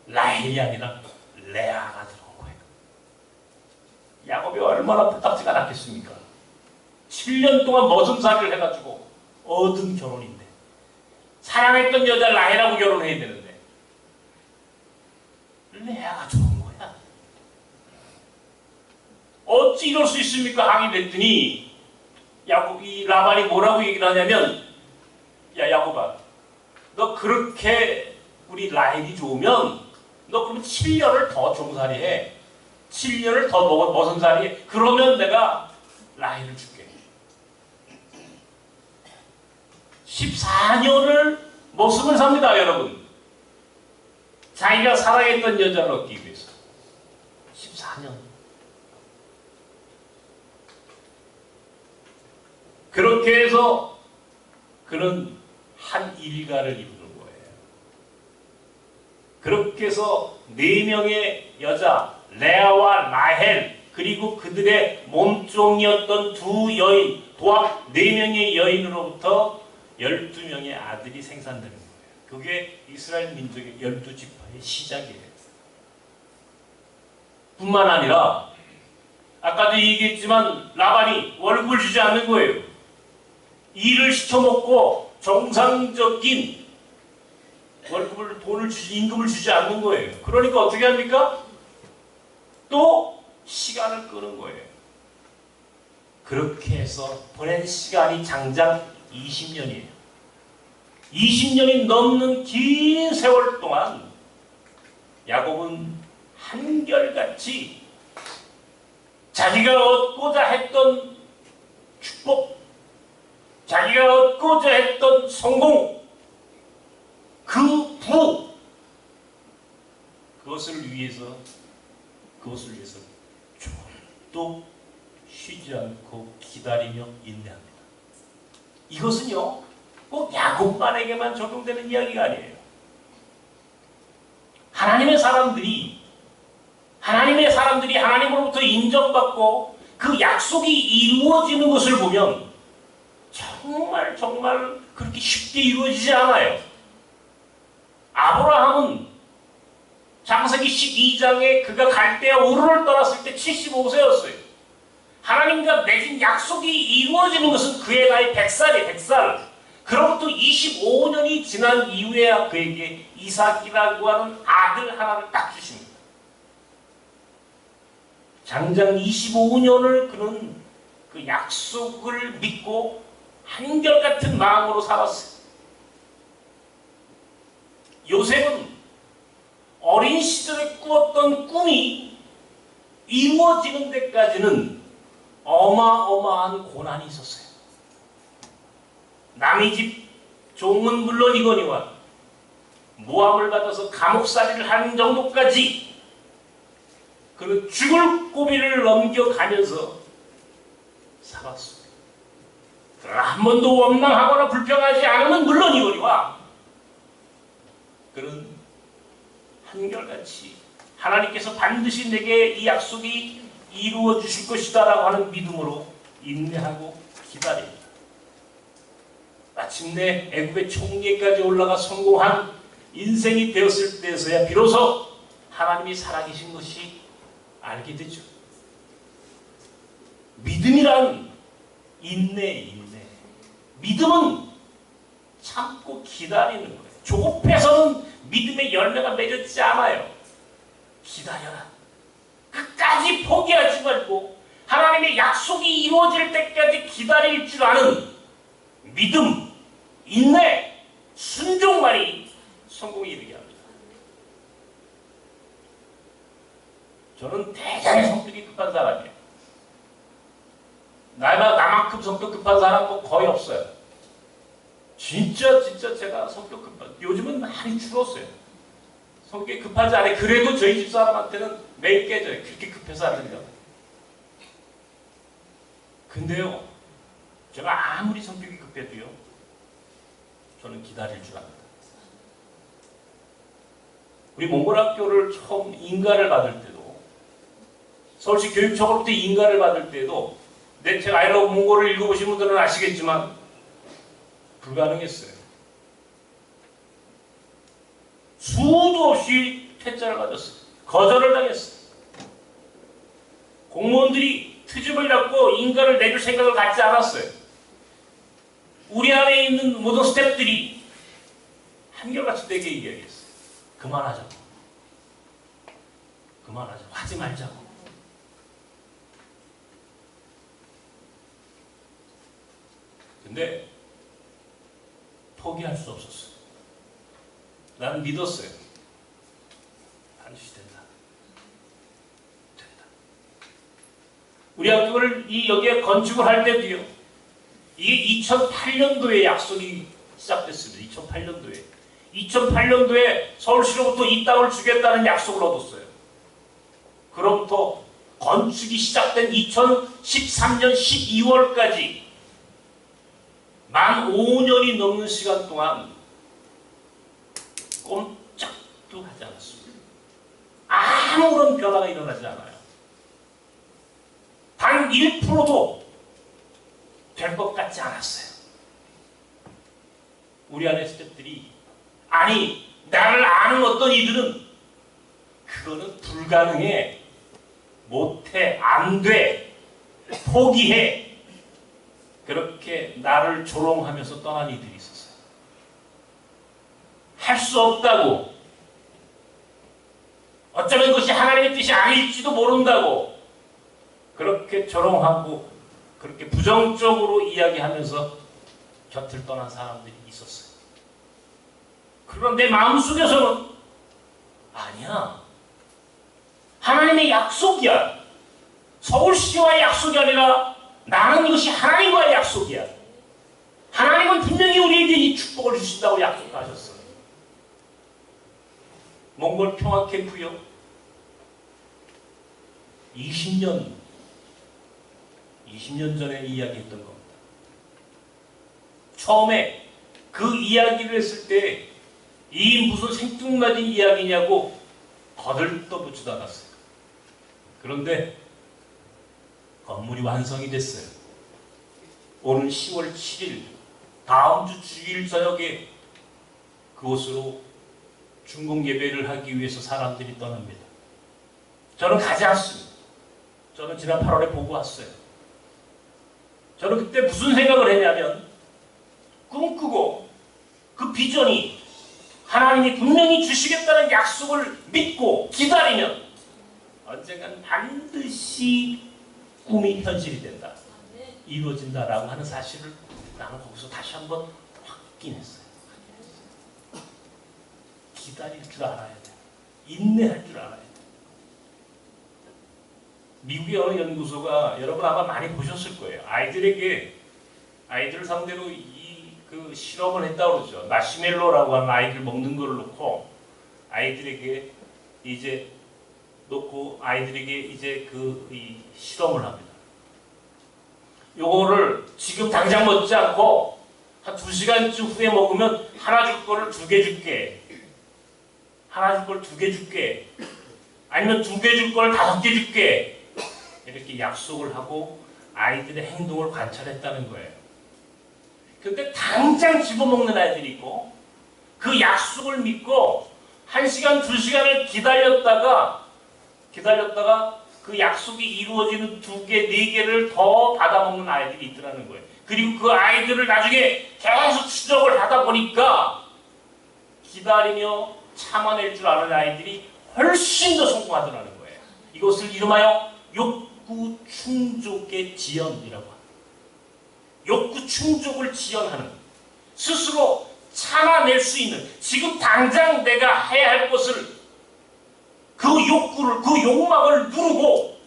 라헬이 아니라 레아가 들어온 거예요. 야곱이 얼마나 부탁지가 않았겠습니까? 7년 동안 머슴살이를 해가지고 얻은 결혼인데, 사랑했던 여자 라헬하고 결혼해야 되는데 레아가 들어온 거야. 어찌 이럴 수 있습니까? 하게 됐더니 이 라반이 뭐라고 얘기를 하냐면, 야, 야곱아, 너 그렇게 우리 라헬이 좋으면 너 그러면 7년을 더 종살이해. 7년을 더 머슴살이해. 그러면 내가 라헬을 줄게. 14년을 머슴을 삽니다, 여러분. 자기가 사랑했던 여자를 얻기 위해서. 14년. 그렇게 해서 그는 한 일가를 이루는 거예요. 그렇게 해서 4명의 여자, 레아와 라헬, 그리고 그들의 몸종이었던 두 여인, 도합 4명의 여인으로부터 12명의 아들이 생산되는 거예요. 그게 이스라엘 민족의 12지파의 시작이에요. 뿐만 아니라 아까도 얘기했지만 라반이 월급을 주지 않는 거예요. 일을 시켜먹고 정상적인 월급을, 임금을 주지 않는 거예요. 그러니까 어떻게 합니까? 또 시간을 끄는 거예요. 그렇게 해서 보낸 시간이 장장 20년이에요. 20년이 넘는 긴 세월 동안 야곱은 한결같이 자기가 얻고자 했던 축복, 자기가 얻고자 했던 성공, 그 부, 그것을 위해서 좀도 쉬지 않고 기다리며 인내합니다. 이것은요, 꼭 야곱만에게만 적용되는 이야기가 아니에요. 하나님의 사람들이 하나님으로부터 인정받고 그 약속이 이루어지는 것을 보면 정말 그렇게 쉽게 이루어지지 않아요. 아브라함은 창세기 12장에 그가 갈대아 우르를 떠났을 때 75세였어요. 하나님과 맺은 약속이 이루어지는 것은 그의 나이 100살이에요. 100살. 그로부터 25년이 지난 이후에야 그에게 이삭이라고 하는 아들 하나를 딱 주십니다. 장장 25년을 그는 그 약속을 믿고 한결같은 마음으로 살았어요. 요셉은 어린 시절에 꾸었던 꿈이 이루어지는 데까지는 어마어마한 고난이 있었어요. 남의 집 종은 물론이거니와 모함을 받아서 감옥살이를 하는 정도까지 그는 죽을 고비를 넘겨가면서 살았습니다. 그러나 한 번도 원망하거나 불평하지 않으면 물론이거니와 그는 한결같이 하나님께서 반드시 내게 이 약속이 이루어 주실 것이다 라고 하는 믿음으로 인내하고 기다립니다. 마침내 애굽의 총리까지 올라가 성공한 인생이 되었을 때에서야 비로소 하나님이 살아계신 것이 알게 되죠. 믿음이란 인내. 믿음은 참고 기다리는 거예요. 조급해서는 믿음의 열매가 맺어지지 않아요. 기다려라. 끝까지 포기하지 말고 하나님의 약속이 이루어질 때까지 기다릴 줄 아는 믿음, 인내, 순종만이 성공에 이르게 합니다. 저는 대단히 성격이 급한 사람이에요. 나만큼 성격 급한 사람은 거의 없어요. 진짜 제가 성격 급한, 요즘은 많이 줄었어요. 성격이 급하지 않아요. 그래도 저희 집 사람한테는 매일 깨져요. 그렇게 급해서 안 된다고. 근데요, 제가 아무리 성격이 급해도요, 저는 기다릴 줄 압니다. 우리 몽골학교를 처음 인가를 받을 때도, 서울시 교육청으로부터 인가를 받을 때도, 제가 I love 몽골을 읽어보신 분들은 아시겠지만 불가능했어요. 수도 없이 퇴짜를 맞았어요. 거절을 당했어요. 공무원들이 트집을 잡고 인가를 내줄 생각을 갖지 않았어요. 우리 안에 있는 모든 스태프들이 한결같이 내게 얘기했어요. 그만하자고. 하지 말자고. 근데 포기할 수 없었어요. 나는 믿었어요. 반드시 된다. 우리 학교를 여기에 건축을 할 때도요. 이게 2008년도에 약속이 시작됐습니다. 2008년도에. 2008년도에 서울시로부터 이 땅을 주겠다는 약속을 얻었어요. 그로부터 건축이 시작된 2013년 12월까지 만 5년이 넘는 시간 동안 꼼짝도 하지 않았습니다. 아무런 변화가 일어나지 않아요. 단 1%도 될 것 같지 않았어요. 우리 안에 스태프들이 아니 나를 아는 어떤 이들은 그거는 불가능해, 못해, 안 돼, 포기해, 그렇게 나를 조롱하면서 떠난 이들이 있었어요. 할 수 없다고, 어쩌면 그것이 하나님의 뜻이 아닐지도 모른다고 그렇게 조롱하고 그렇게 부정적으로 이야기하면서 곁을 떠난 사람들이 있었어요. 그런데 마음속에서는 아니야, 하나님의 약속이야. 서울시와의 약속이 아니라 나는 이것이 하나님과의 약속이야. 하나님은 분명히 우리에게 이 축복을 주신다고 약속하셨어요. 몽골 평화 캠프요. 20년 전에 이야기했던 겁니다. 처음에 그 이야기를 했을 때 이 무슨 생뚱맞은 이야기냐고 거들떠보지도 않았어요. 그런데 건물이 완성이 됐어요. 오는 10월 7일 다음 주 주일 저녁에 그곳으로 중공 예배를 하기 위해서 사람들이 떠납니다. 저는 가지 않습니다. 저는 지난 8월에 보고 왔어요. 저는 그때 무슨 생각을 했냐면 꿈꾸고 그 비전이 하나님이 분명히 주시겠다는 약속을 믿고 기다리면 언젠간 반드시 꿈이 현실이 된다. 이루어진다라고 하는 사실을 나는 거기서 다시 한번 확인했어요. 기다릴 줄 알아야 돼. 인내할 줄 알아야 돼. 미국의 어느 연구소가 여러분 아마 많이 보셨을 거예요. 아이들을 상대로 그 실험을 했다고 그러죠. 마시멜로라고 하는 아이들 먹는 걸 놓고 아이들에게 이제 이 실험을 합니다. 요거를 지금 당장 먹지 않고 한 2시간쯤 후에 먹으면 하나 줄 거를 2개 줄게. 하나 줄 걸 2개 줄게. 아니면 2개 줄 걸 5개 줄게. 이렇게 약속을 하고 아이들의 행동을 관찰했다는 거예요. 근데 당장 집어먹는 아이들이 있고 그 약속을 믿고 1시간, 2시간을 기다렸다가 그 약속이 이루어지는 2개, 4개를 더 받아먹는 아이들이 있더라는 거예요. 그리고 그 아이들을 나중에 계속 추적을 하다 보니까 기다리며 참아낼 줄 아는 아이들이 훨씬 더 성공하더라는 거예요. 이것을 이름하여 욕구 충족의 지연이라고 합니다. 욕구 충족을 지연하는, 스스로 참아낼 수 있는, 지금 당장 내가 해야 할 것을, 그 욕구를, 그 욕망을 누르고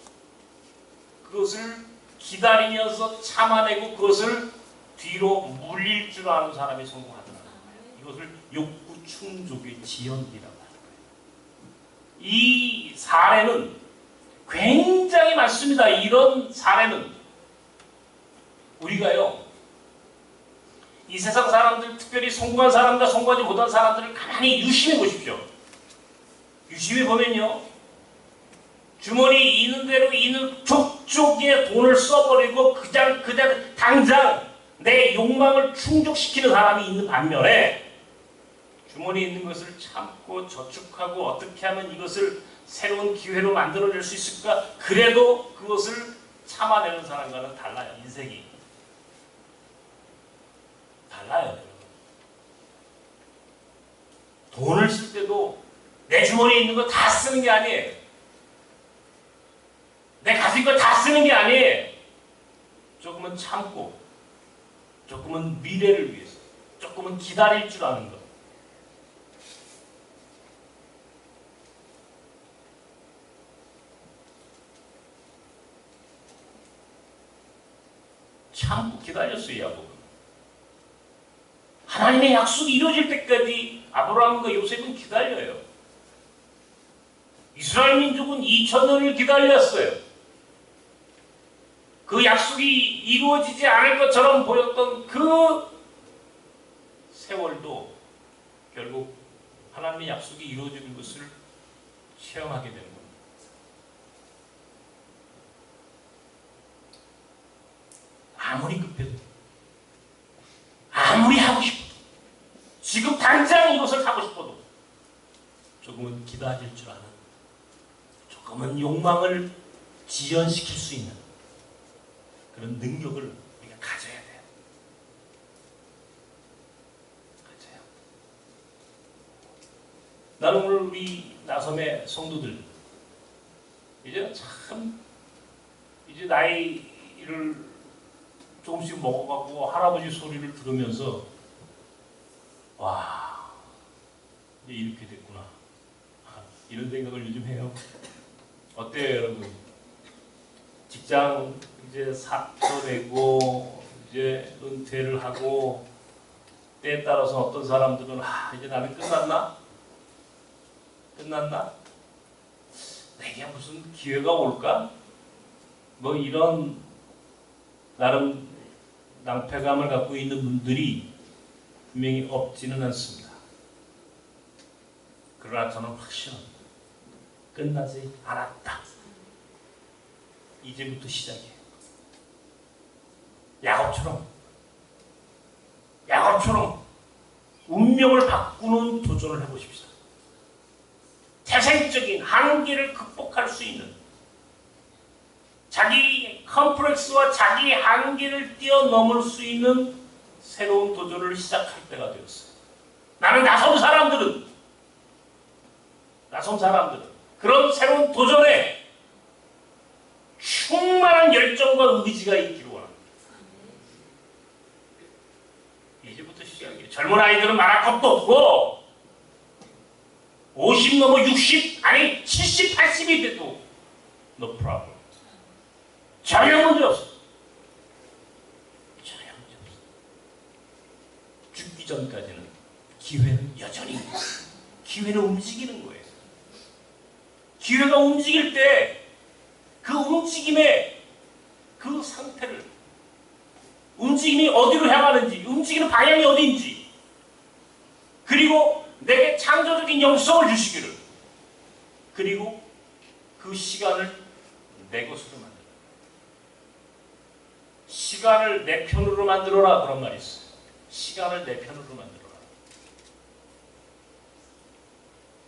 그것을 기다리면서 참아내고 그것을 뒤로 물릴 줄 아는 사람이 성공하더라는 거예요. 이것을 욕구 충족의 지연이라고 하는 거예요. 이 사례는 굉장히 많습니다. 이런 사례는 우리가요, 이 세상 사람들, 특별히 성공한 사람과 성공하지 못한 사람들을 가만히 유심히 보십시오. 유심히 보면요, 주머니 있는 대로 있는 족족의 돈을 써버리고 그냥 당장 내 욕망을 충족시키는 사람이 있는 반면에 주머니에 있는 것을 참고 저축하고 어떻게 하면 이것을 새로운 기회로 만들어낼 수 있을까? 그래도 그것을 참아내는 사람과는 달라요. 인생이 달라요. 여러분. 돈을 쓸 때도 내 주머니에 있는 거 다 쓰는 게 아니에요. 내 가진 거 다 쓰는 게 아니에요. 조금은 참고, 조금은 미래를 위해서, 조금은 기다릴 줄 아는 것. 참고 기다렸어요, 야곱은. 하나님의 약속이 이루어질 때까지 아브라함과 요셉은 기다려요. 이스라엘 민족은 2000년을 기다렸어요. 그 약속이 이루어지지 않을 것처럼 보였던 그 세월도 결국 하나님의 약속이 이루어지는 것을 체험하게 되는 겁니다. 아무리 급해도, 아무리 하고 싶어도, 지금 당장 이것을 하고 싶어도 조금은 기다릴 줄 아는, 조금은 욕망을 지연시킬 수 있는 그런 능력을 우리가 가져야 돼요. 가져요. 나는 오늘 우리 나섬의 성도들 이제 나이를 조금씩 먹어가고 할아버지 소리를 들으면서 와, 이제 이렇게 됐구나, 이런 생각을 요즘 해요. 어때요, 여러분? 직장 이제 사표 내고 이제 은퇴를 하고 때에 따라서 어떤 사람들은 이제 나는 끝났나? 내게 무슨 기회가 올까? 뭐 이런 나름 낭패감을 갖고 있는 분들이 분명히 없지는 않습니다. 그러나 저는 확신합니다. 끝나지 않았다. 이제부터 시작이에요. 야곱처럼 운명을 바꾸는 도전을 해보십시다. 한계를 극복할 수 있는, 자기 컴플렉스와 자기 한계를 뛰어넘을 수 있는 새로운 도전을 시작할 때가 되었어요. 나는 나선 사람들은 그런 새로운 도전에 충만한 열정과 의지가 있기를 원합니다. 이제부터 시작이에요. 젊은 아이들은 말할 것도 없고 50 넘어 60 아니 70, 80이 돼도 no problem. 전혀 문제 없어. 전혀 문제 없어. 죽기 전까지는 기회는 여전히 있고 기회는 움직이는 거예요. 기회가 움직일 때 그 움직임의 그 상태를, 움직임이 어디로 향하는지, 움직이는 방향이 어디인지, 그리고 내게 창조적인 영성을 주시기를, 그리고 그 시간을 내 것으로 만들어, 시간을 내 편으로 만들어라, 그런 말이 있어요. 시간을 내 편으로 만들어라.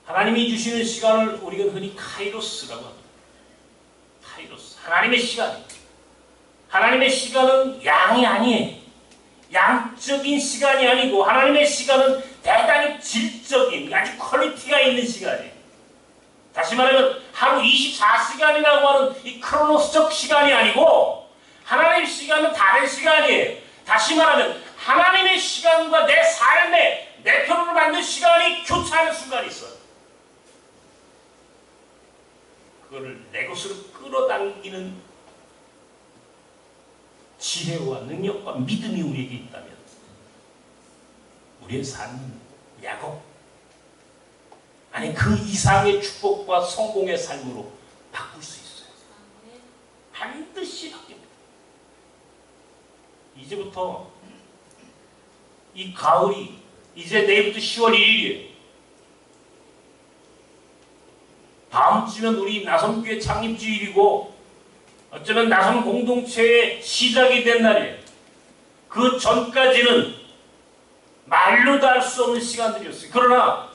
하나님이 주시는 시간을 우리가 흔히 카이로스라고 합니다. 카이로스, 하나님의 시간. 하나님의 시간은 양이 아니에요. 양적인 시간이 아니고 하나님의 시간은 대단히 질적인, 아주 퀄리티가 있는 시간이에요. 다시 말하면 하루 24시간이라고 하는 이 크로노스적 시간이 아니고 하나님의 시간은 다른 시간이에요. 다시 말하면 하나님의 시간과 내 삶에 내 편으로 만든 시간이 교차하는 순간이 있어요. 그거를 내 것으로 끌어당기는 지혜와 능력과 믿음이 우리에게 있다면 우리의 삶은 야곱, 아니 그 이상의 축복과 성공의 삶으로 바꿀 수 있어요. 반드시 바뀝니다. 이제부터 이 가을이 이제 내일부터 10월 1일이에요. 다음 주면 우리 나섬교회 창립주일이고 어쩌면 나섬 공동체의 시작이 된 날이에요. 그 전까지는 말로도 할 수 없는 시간들이었어요. 그러나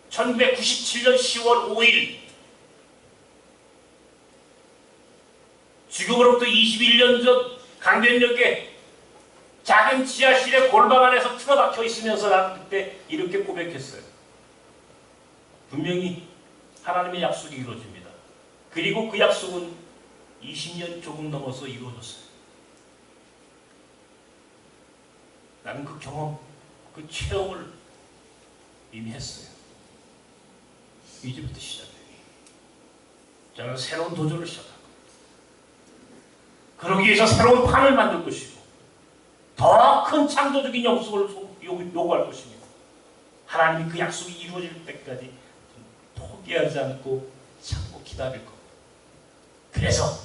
1997년 10월 5일 지금으로부터 21년 전 강변역에 작은 지하실의 골방 안에서 틀어박혀 있으면서 나는 그때 이렇게 고백했어요. 분명히 하나님의 약속이 이루어집니다. 그리고 그 약속은 20년 조금 넘어서 이루어졌어요. 나는 그 경험, 그 체험을 이미 했어요. 이제부터 시작해요. 저는 새로운 도전을 시작할 거예요. 그러기 위해서 새로운 판을 만들 것이고 더 큰 창조적인 영성을 요구할 것입니다. 하나님이 그 약속이 이루어질 때까지 포기하지 않고 참고 기다릴 겁니다. 그래서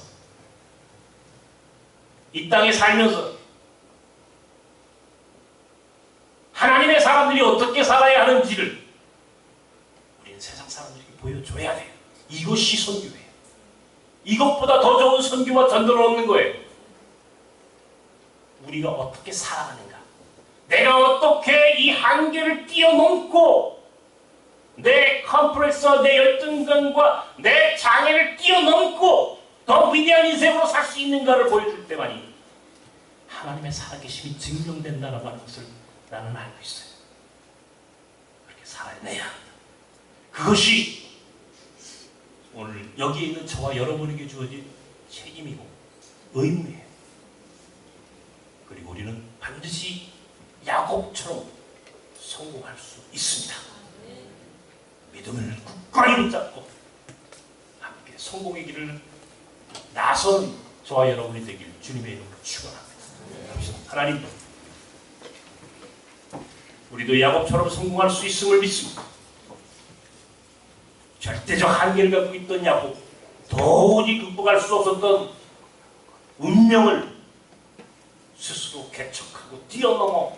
이 땅에 살면서 하나님의 사람들이 어떻게 살아야 하는지를 우리는 세상 사람들에게 보여줘야 돼요. 이것이 선교예요. 이것보다 더 좋은 선교와 전도를 얻는 거예요. 우리가 어떻게 살아가는가, 내가 어떻게 이 한계를 뛰어넘고 내 컴플렉스와 내 열등감과 내 장애를 뛰어넘고 더 위대한 인생으로 살 수 있는가를 보여줄 때만이 하나님의 살아계심이 증명된다라고 하는 것을 나는 알고 있어요. 그렇게 살아내야 합니다. 그것이 오늘 여기에 있는 저와 여러분에게 주어진 책임이고 의무예요. 그리고 우리는 반드시 야곱처럼 성공할 수 있습니다. 믿음을 굳건히 붙잡고 함께 성공의 길을 나선 저와 여러분이 되길 주님의 이름으로 축원합니다. 하나님, 우리도 야곱처럼 성공할 수 있음을 믿습니다. 절대적 한계를 갖고 있던 야곱, 도저히 극복할 수 없었던 운명을 스스로 개척하고 뛰어넘어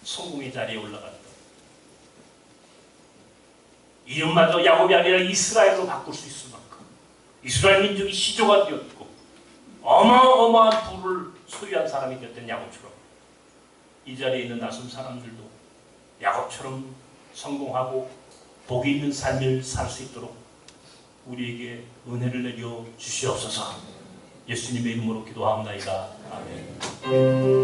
성공의 자리에 올라갔다. 이름마저 야곱이 아니라 이스라엘로 바꿀 수 있을 만큼 이스라엘 민족이 시조가 되었고 어마어마한 부를 소유한 사람이 되었던 야곱처럼 이 자리에 있는 나선 사람들도 야곱처럼 성공하고 복이 있는 삶을 살 수 있도록 우리에게 은혜를 내려 주시옵소서. 예수님의 이름으로 기도합나이다. 아멘.